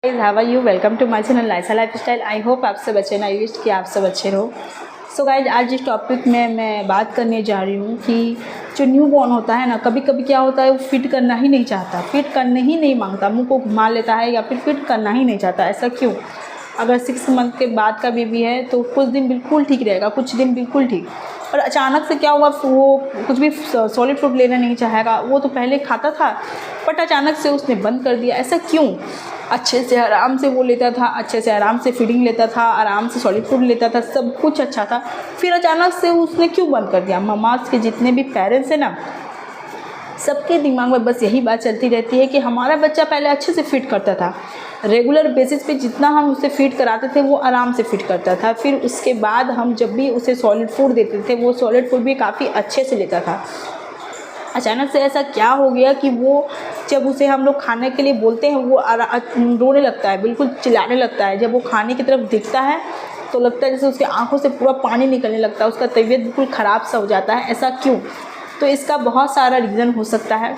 How are you welcome to my channel लाइसा lifestyle. I hope आप सब अच्छे ना, आई विश कि आप सब अच्छे रहो। सो गाइज, आज इस टॉपिक में मैं बात करने जा रही हूँ कि जो न्यू बॉर्न होता है ना, कभी कभी क्या होता है वो फिट करना ही नहीं चाहता, फिट करने ही नहीं मांगता, मुंह को घुमा लेता है या फिर फिट करना ही नहीं चाहता। ऐसा क्यों? अगर 6 मंथ के बाद का बेबी है तो कुछ दिन बिल्कुल ठीक रहेगा, कुछ दिन बिल्कुल ठीक, और अचानक से क्या हुआ, वो कुछ भी सॉलिड फूड लेना नहीं चाहेगा। वो तो पहले खाता था बट अचानक से उसने बंद कर दिया। ऐसा क्यों? अच्छे से आराम से वो लेता था, अच्छे से आराम से फीडिंग लेता था, आराम से सॉलिड फूड लेता था, सब कुछ अच्छा था, फिर अचानक से उसने क्यों बंद कर दिया? ममाज के जितने भी पेरेंट्स हैं ना, सबके दिमाग में बस यही बात चलती रहती है कि हमारा बच्चा पहले अच्छे से फिट करता था, रेगुलर बेसिस पे जितना हम उसे फीड कराते थे वो आराम से फिट करता था, फिर उसके बाद हम जब भी उसे सॉलिड फूड देते थे वो सॉलिड फूड भी काफ़ी अच्छे से लेता था। अचानक से ऐसा क्या हो गया कि वो जब उसे हम लोग खाने के लिए बोलते हैं वो रोने लगता है, बिल्कुल चिल्लाने लगता है। जब वो खाने की तरफ दिखता है तो लगता है जैसे उसकी आंखों से पूरा पानी निकलने लगता है, उसका तबीयत बिल्कुल ख़राब सा हो जाता है। ऐसा क्यों? तो इसका बहुत सारा रीज़न हो सकता है,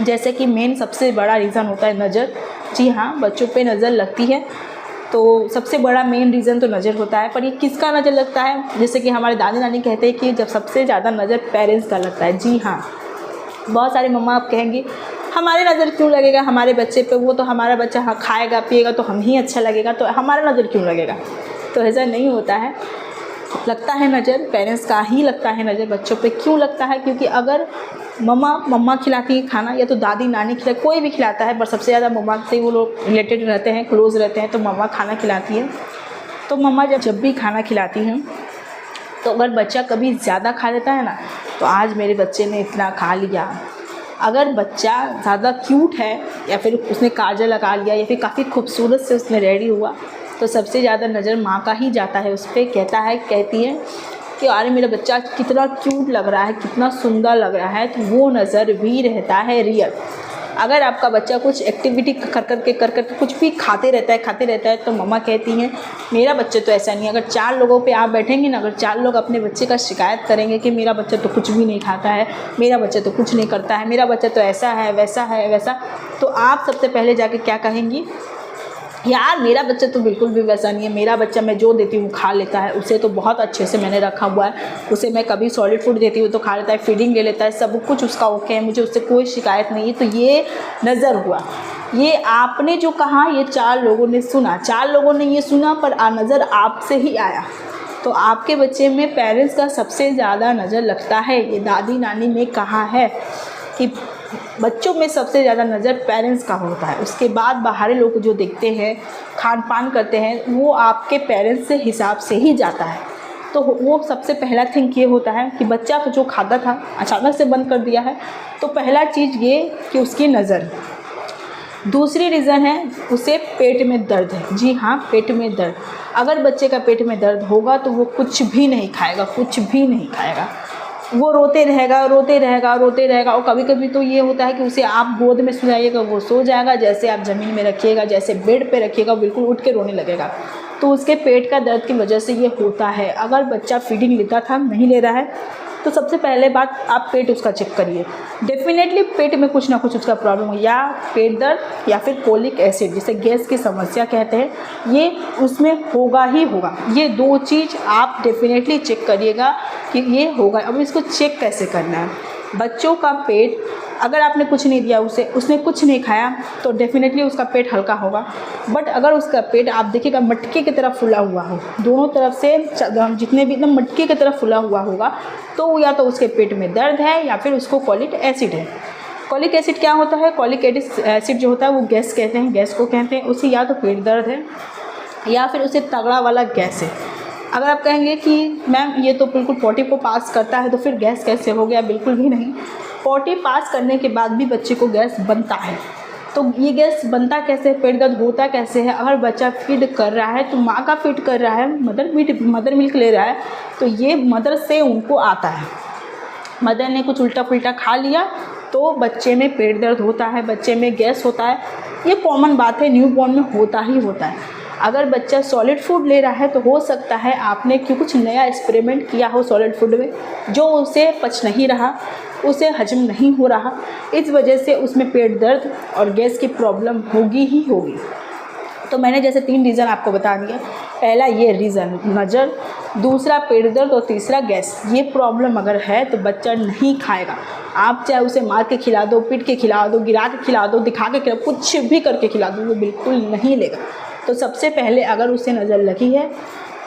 जैसे कि मेन सबसे बड़ा रीज़न होता है नज़र। जी हाँ, बच्चों पे नज़र लगती है तो सबसे बड़ा मेन रीज़न तो नज़र होता है। पर ये किसका नज़र लगता है? जैसे कि हमारे दादी नानी कहते हैं कि जब सबसे ज़्यादा नज़र पेरेंट्स का लगता है। जी हाँ, बहुत सारे मम्मा आप कहेंगे हमारे नज़र क्यों लगेगा हमारे बच्चे पे, वो तो हमारा बच्चा हाँ खाएगा पिएगा तो हम ही अच्छा लगेगा, तो हमारा नज़र क्यों लगेगा? तो ऐसा नहीं होता है। लगता है नज़र पेरेंट्स का ही लगता है नज़र। बच्चों पे क्यों लगता है? क्योंकि अगर मम्मा खिलाती है खाना या तो दादी नानी खिला, कोई भी खिलाता है, पर सबसे ज़्यादा मम्मा से वो लोग रिलेटेड रहते हैं, क्लोज़ रहते हैं, तो मम्मा खाना खिलाती है। तो मम्मा जब भी खाना खिलाती हैं तो अगर बच्चा कभी ज़्यादा खा लेता है ना, तो आज मेरे बच्चे ने इतना खा लिया। अगर बच्चा ज़्यादा क्यूट है या फिर उसने काजल लगा लिया या फिर काफ़ी खूबसूरत से उसने रेडी हुआ, तो सबसे ज़्यादा नज़र माँ का ही जाता है उस पर। कहती है कि अरे मेरा बच्चा कितना क्यूट लग रहा है, कितना सुंदर लग रहा है, तो वो नज़र भी रहता है रियल। अगर आपका बच्चा कुछ एक्टिविटी कर कर कुछ भी खाते रहता है तो मम्मा कहती हैं मेरा बच्चा तो ऐसा नहीं है। अगर 4 लोगों पे आप बैठेंगे ना, अगर 4 लोग अपने बच्चे का शिकायत करेंगे कि मेरा बच्चा तो कुछ भी नहीं खाता है, मेरा बच्चा तो कुछ नहीं करता है, मेरा बच्चा तो ऐसा है वैसा, तो आप सबसे पहले जाके क्या कहेंगी? यार मेरा बच्चा तो बिल्कुल भी वैसा नहीं है, मेरा बच्चा मैं जो देती हूँ खा लेता है, उसे तो बहुत अच्छे से मैंने रखा हुआ है, उसे मैं कभी सॉलिड फूड देती हूँ तो खा लेता है, फीडिंग ले लेता है, सब कुछ उसका ओके है, मुझे उससे कोई शिकायत नहीं है। तो ये नज़र हुआ। ये आपने जो कहा ये 4 लोगों ने सुना, 4 लोगों ने ये सुना, पर नज़र आपसे ही आया। तो आपके बच्चे में पेरेंट्स का सबसे ज़्यादा नज़र लगता है। ये दादी नानी ने कहा है कि बच्चों में सबसे ज़्यादा नज़र पेरेंट्स का होता है, उसके बाद बाहरी लोग जो देखते हैं, खान पान करते हैं, वो आपके पेरेंट्स से हिसाब से ही जाता है। तो वो सबसे पहला थिंग ये होता है कि बच्चा जो खाता था अचानक से बंद कर दिया है, तो पहला चीज़ ये कि उसकी नज़र। दूसरी रीज़न है उसे पेट में दर्द है। जी हाँ, पेट में दर्द। अगर बच्चे का पेट में दर्द होगा तो वो कुछ भी नहीं खाएगा, वो रोते रहेगा। और कभी कभी तो ये होता है कि उसे आप गोद में सुलाइएगा वो सो जाएगा, जैसे आप ज़मीन में रखिएगा, जैसे बेड पे रखिएगा बिल्कुल उठ के रोने लगेगा। तो उसके पेट का दर्द की वजह से ये होता है। अगर बच्चा फीडिंग लेता था नहीं ले रहा है तो सबसे पहले बात आप पेट उसका चेक करिए। डेफिनेटली पेट में कुछ ना कुछ उसका प्रॉब्लम हो, या पेट दर्द या फिर कोलिक एसिड जिसे गैस की समस्या कहते हैं, ये उसमें होगा ही होगा। ये 2 चीज़ आप डेफिनेटली चेक करिएगा कि ये होगा। अब इसको चेक कैसे करना है? बच्चों का पेट, अगर आपने कुछ नहीं दिया उसने कुछ नहीं खाया तो डेफिनेटली उसका पेट हल्का होगा। बट अगर उसका पेट आप देखिएगा मटके की तरफ फुला हुआ हो, दोनों तरफ से जितने भी एकदम मटके की तरफ फुला हुआ होगा, तो या तो उसके पेट में दर्द है या फिर उसको कॉलिक एसिड है। कॉलिक एसिड क्या होता है? कॉलिक एसिड जो होता है वो गैस को कहते हैं। उसे या तो पेट दर्द है या फिर उसे तगड़ा वाला गैस है। अगर आप कहेंगे कि मैम ये तो बिल्कुल पॉटी को पास करता है तो फिर गैस कैसे हो गया? बिल्कुल भी नहीं। पॉटी पास करने के बाद भी बच्चे को गैस बनता है। तो ये गैस बनता कैसे, पेट दर्द होता कैसे है? अगर बच्चा फीड कर रहा है तो माँ का फीड कर रहा है, मदर मिल्क ले रहा है, तो ये मदर से उनको आता है। मदर ने कुछ उल्टा पुल्टा खा लिया तो बच्चे में पेट दर्द होता है, बच्चे में गैस होता है। ये कॉमन बात है, न्यू बॉर्न में होता ही होता है। अगर बच्चा सॉलिड फूड ले रहा है तो हो सकता है आपने कुछ नया एक्सपेरिमेंट किया हो सॉलिड फूड में, जो उसे पच नहीं रहा, उसे हजम नहीं हो रहा, इस वजह से उसमें पेट दर्द और गैस की प्रॉब्लम होगी ही होगी। तो मैंने जैसे 3 रीज़न आपको बता दिया। पहला ये रीज़न नज़र, दूसरा पेट दर्द और तीसरा गैस। ये प्रॉब्लम अगर है तो बच्चा नहीं खाएगा। आप चाहे उसे मार के खिला दो, पीट के खिला दो, गिरा के खिला दो, दिखा के खिला, कुछ भी करके खिला दो, वो बिल्कुल नहीं लेगा। तो सबसे पहले अगर उसे नज़र लगी है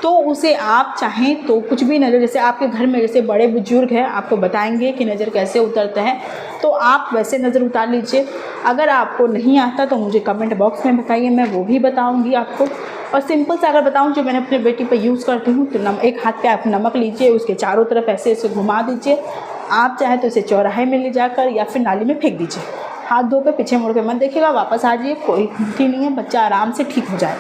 तो उसे आप चाहें तो कुछ भी नज़र, जैसे आपके घर में जैसे बड़े बुजुर्ग हैं आपको बताएंगे कि नज़र कैसे उतरता है, तो आप वैसे नज़र उतार लीजिए। अगर आपको नहीं आता तो मुझे कमेंट बॉक्स में बताइए, मैं वो भी बताऊंगी आपको। और सिंपल सा अगर बताऊं जो मैंने अपने बेटी पे यूज़ करती हूँ, तो एक हाथ पे आप नमक लीजिए, उसके चारों तरफ ऐसे ऐसे घुमा दीजिए। आप चाहें तो इसे चौराहे में ले जाकर या फिर नाली में फेंक दीजिए। हाथ धो कर पीछे मुड़ के मत देखिएगा, वापस आ जाइए, कोई गलती नहीं है, बच्चा आराम से ठीक हो जाए।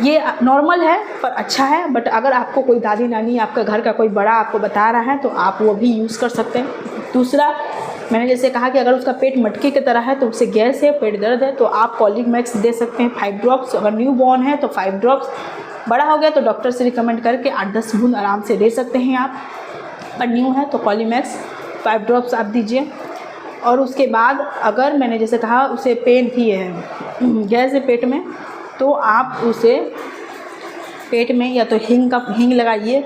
ये नॉर्मल है पर अच्छा है। बट अगर आपको कोई दादी नानी, आपका घर का कोई बड़ा आपको बता रहा है तो आप वो भी यूज़ कर सकते हैं। दूसरा, मैंने जैसे कहा कि अगर उसका पेट मटके की तरह है तो उसे गैस है, पेट दर्द है, तो आप कॉलिक मैक्स दे सकते हैं 5 ड्रॉप्स। अगर न्यू बॉर्न है तो 5 ड्रॉप्स, बड़ा हो गया तो डॉक्टर से रिकमेंड करके 8-10 बूंद आराम से दे सकते हैं आप। पर न्यू है तो कॉलीमैक्स 5 ड्रॉप्स आप दीजिए। और उसके बाद अगर मैंने जैसे कहा उसे पेन थी है, गैस है पेट में, तो आप उसे पेट में या तो हींग लगाइए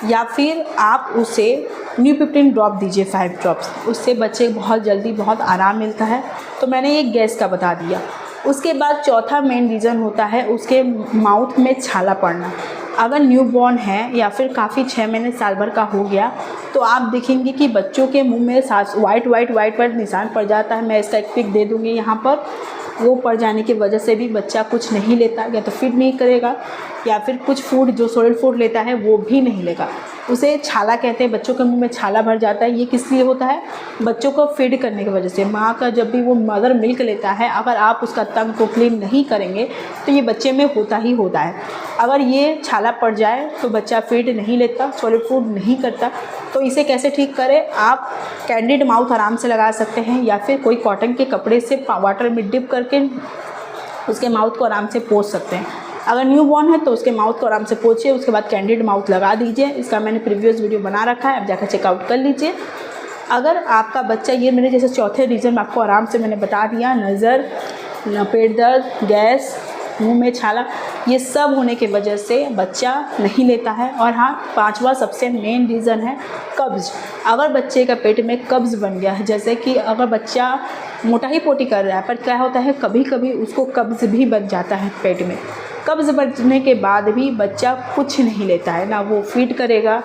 या फिर आप उसे न्यू15 ड्रॉप दीजिए 5 ड्रॉप्स। उससे बच्चे बहुत जल्दी बहुत आराम मिलता है। तो मैंने ये गैस का बता दिया। उसके बाद चौथा मेन रीज़न होता है उसके माउथ में छाला पड़ना। अगर न्यू बॉर्न है या फिर काफ़ी 6 महीने साल भर का हो गया तो आप देखेंगे कि बच्चों के मुंह में वाइट निशान पड़ जाता है। मैं इसका एक पिक दे दूँगी यहाँ पर। वो पड़ जाने की वजह से भी बच्चा कुछ नहीं लेता, या तो फीड नहीं करेगा या फिर कुछ फूड जो सॉलिड फूड लेता है वो भी नहीं लेगा। उसे छाला कहते हैं, बच्चों के मुंह में छाला भर जाता है। ये किस लिए होता है? बच्चों को फीड करने की वजह से। माँ का जब भी वो मदर मिल्क लेता है, अगर आप उसका टंग को क्लीन नहीं करेंगे तो ये बच्चे में होता ही होता है। अगर ये छाला पड़ जाए तो बच्चा फीड नहीं लेता, सॉलिड फूड नहीं करता। तो इसे कैसे ठीक करें? आप कैंडिड माउथ आराम से लगा सकते हैं या फिर कोई कॉटन के कपड़े से वाटर में डिप करके उसके माउथ को आराम से पोंछ सकते हैं। अगर न्यू बॉर्न है तो उसके माउथ को आराम से पोंछिए, उसके बाद कैंडिड माउथ लगा दीजिए। इसका मैंने प्रीवियस वीडियो बना रखा है, आप जाकर चेकआउट कर लीजिए। अगर आपका बच्चा, ये मेरे जैसे चौथे रीज़न आपको आराम से मैंने बता दिया, नज़र, पेट दर्द, गैस, मुंह में छाला, ये सब होने की वजह से बच्चा नहीं लेता है। और हाँ, 5वां सबसे मेन रीज़न है कब्ज़। अगर बच्चे का पेट में कब्ज़ बन गया है, जैसे कि अगर बच्चा मोटा ही पोटी कर रहा है पर क्या होता है कभी कभी उसको कब्ज़ भी बन जाता है पेट में। कब्ज़ बनने के बाद भी बच्चा कुछ नहीं लेता है, ना वो फीड करेगा,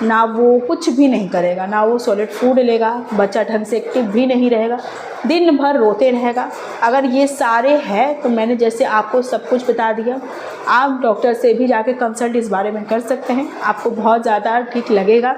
ना वो कुछ भी नहीं करेगा, ना वो सॉलिड फूड लेगा, बच्चा ढंग से एक्टिव भी नहीं रहेगा, दिन भर रोते रहेगा। अगर ये सारे हैं तो मैंने जैसे आपको सब कुछ बता दिया। आप डॉक्टर से भी जाके कंसल्ट इस बारे में कर सकते हैं, आपको बहुत ज़्यादा ठीक लगेगा।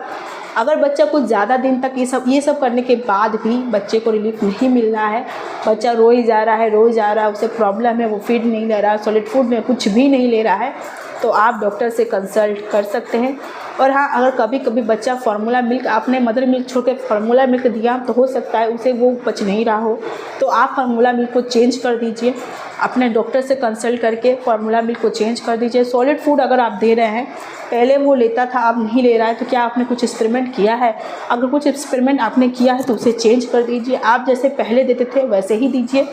अगर बच्चा कुछ ज़्यादा दिन तक ये सब करने के बाद भी बच्चे को रिलीफ नहीं मिल रहा है, बच्चा रो ही जा रहा है, उसे प्रॉब्लम है, वो फीड नहीं ले रहा है, सॉलिड फूड में कुछ भी नहीं ले रहा है, तो आप डॉक्टर से कंसल्ट कर सकते हैं। और हाँ, अगर कभी कभी बच्चा फार्मूला मिल्क, आपने मदर मिल्क छोड़ के फार्मूला मिल्क दिया तो हो सकता है उसे वो पच नहीं रहा हो, तो आप फार्मूला मिल्क को चेंज कर दीजिए। अपने डॉक्टर से कंसल्ट करके फार्मूला मिल्क को चेंज कर दीजिए। सॉलिड फूड अगर आप दे रहे हैं, पहले वो लेता था अब नहीं ले रहा है, तो क्या आपने कुछ एक्सपेरिमेंट किया है? अगर कुछ एक्सपेरिमेंट आपने किया है तो उसे चेंज कर दीजिए। आप जैसे पहले देते थे वैसे ही दीजिए,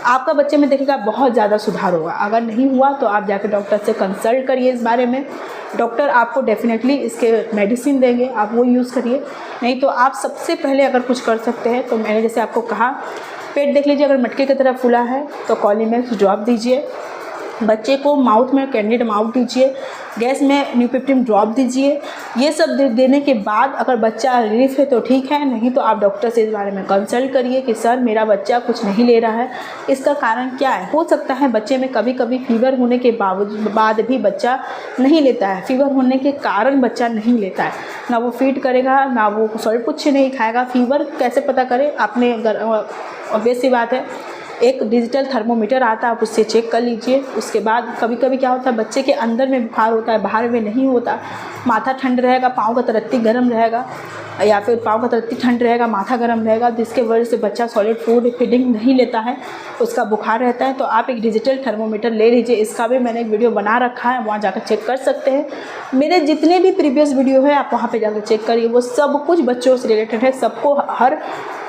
आपका बच्चे में देखिएगा बहुत ज़्यादा सुधार होगा। अगर नहीं हुआ तो आप जाकर डॉक्टर से कंसल्ट करिए इस बारे में। डॉक्टर आपको डेफिनेटली इसके मेडिसिन देंगे, आप वो यूज़ करिए। नहीं तो आप सबसे पहले अगर कुछ कर सकते हैं तो मैंने जैसे आपको कहा, पेट देख लीजिए, अगर मटके की तरफ फूला है तो कॉलीमैक्स ड्रॉप दीजिए। बच्चे को माउथ में कैंडिड माउथ दीजिए, गैस में न्यू15 ड्रॉप दीजिए। ये सब देने के बाद अगर बच्चा रिलीफ है तो ठीक है, नहीं तो आप डॉक्टर से इस बारे में कंसल्ट करिए कि सर मेरा बच्चा कुछ नहीं ले रहा है, इसका कारण क्या है। हो सकता है बच्चे में कभी कभी फीवर होने के बाद भी बच्चा नहीं लेता है। फीवर होने के कारण बच्चा नहीं लेता है, ना वो फीड करेगा, ना वो सॉलिड कुछ नहीं खाएगा। फीवर कैसे पता करें? आपने ऑब्वियस सी बात है, एक डिजिटल थर्मोमीटर आता है, आप उससे चेक कर लीजिए। उसके बाद कभी कभी क्या होता है, बच्चे के अंदर में बुखार होता है, बाहर में नहीं होता, माथा ठंड रहेगा, पाँव का तरत्ती गर्म रहेगा, या फिर पाँव का तरफ ठंड रहेगा, माथा गर्म रहेगा, जिसके वजह से बच्चा सॉलिड फूड फीडिंग नहीं लेता है, उसका बुखार रहता है, तो आप एक डिजिटल थर्मोमीटर ले लीजिए। इसका भी मैंने एक वीडियो बना रखा है, वहाँ जाकर चेक कर सकते हैं। मेरे जितने भी प्रीवियस वीडियो है आप वहाँ पे जाकर चेक करिए, वो सब कुछ बच्चों से रिलेटेड है। सबको, हर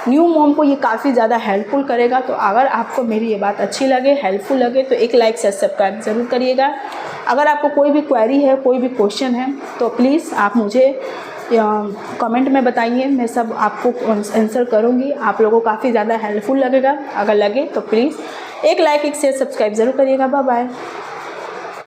न्यू मॉम को ये काफ़ी ज़्यादा हेल्पफुल करेगा। तो अगर आपको मेरी ये बात अच्छी लगे, हेल्पफुल लगे, तो एक लाइक से सब्सक्राइब ज़रूर करिएगा। अगर आपको कोई भी क्वेरी है, कोई भी क्वेश्चन है, तो प्लीज़ आप मुझे कमेंट में बताइए, मैं सब आपको आंसर करूँगी। आप लोगों को काफ़ी ज़्यादा हेल्पफुल लगेगा। अगर लगे तो प्लीज़ एक लाइक, एक शेयर, सब्सक्राइब ज़रूर करिएगा। Bye bye.